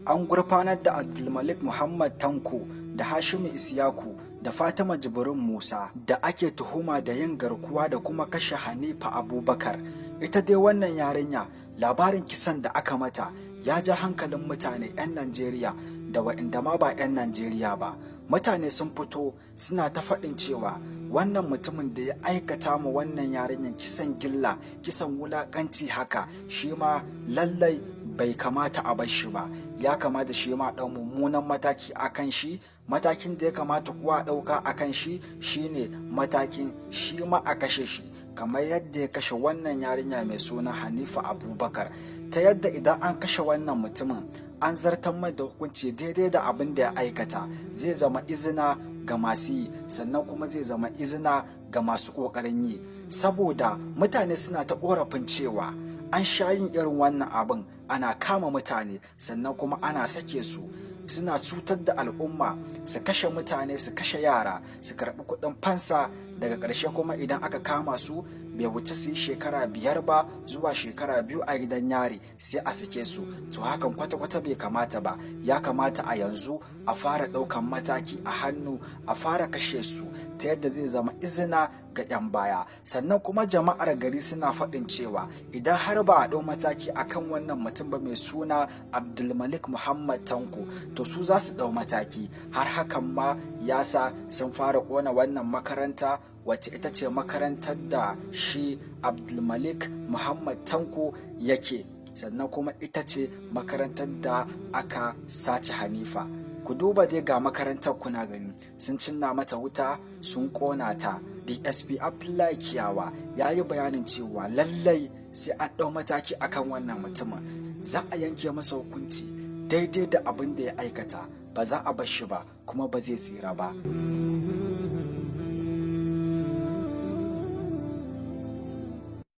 an gurfanar da Abdulmalik Muhammad Tanko da Hashimu Isyaku da Fatima Jibrin Musa da ake tuhuma da yin garkuwa da kuma kashe Hanifa Abubakar. Ita dai wannan yarinya, labarin kisan da aka mata ya ja hankalin mutane 'yan Najeriya da waɗanda ma ba 'yan Najeriya ba. Mutane sun fito suna ta faɗin cewa wannan mutumin da ya aikata mu wannan yarinyar kisan gilla, kisan wulaƙanci haka, shi ma lallai bai kamata a bar shi ba. Ya kamata shi ma ɗan mummunan mataki akan shi. Matakin da ya kamata kuwa a ɗauka akan shi shine matakin shi ma a kashe shi, kamar yadda ya kashe wannan yarinya mai suna Hanifa Abubakar, ta yadda idan an kashe wannan mutumin an zartar mai da hukunci daidai da abin da ya aikata, zai zama izina ga masu yi, sannan kuma zai zama izina ga masu ƙoƙarin yi. Saboda mutane suna ta ƙorafin cewa an sha yin irin wannan abin, ana kama mutane sannan kuma ana sake su, suna cutar da al'umma, su kashe mutane, su kashe yara, su karɓi kuɗin fansa, daga ƙarshe kuma idan aka kama su bai wuce su yi shekara 5 ba zuwa shekara 2 a gidan yari sai a sake su. To hakan kwata-kwata bai kamata ba. Ya kamata a yanzu a fara ɗaukan mataki a hannu, a fara kashe su ta yadda zai zama izina ga 'yan baya. Sannan kuma jama'ar gari suna faɗin cewa idan har ba a ɗau mataki akan wannan mutum ba mai suna Abdulmalik Muhammad Tanko, to su za su ɗau mataki. Har hakan ma ya sa sun fara ƙona wannan makaranta, wacce ita ce makarantar da shi Abdulmalik Muhammad Tanko yake, sannan kuma ita ce makarantar da aka sace Hanifa. Ku duba dai ga makarantar kuna gani, sun cinna mata wuta, sun ƙona ta. DSP Abdullahi Kiyawa ya yi bayanin cewa lallai sai an ɗau mataki akan wannan mutumin, za a yanke masa hukunci daidai da abin da ya aikata, ba za a bar shi ba kuma ba zai tsira ba.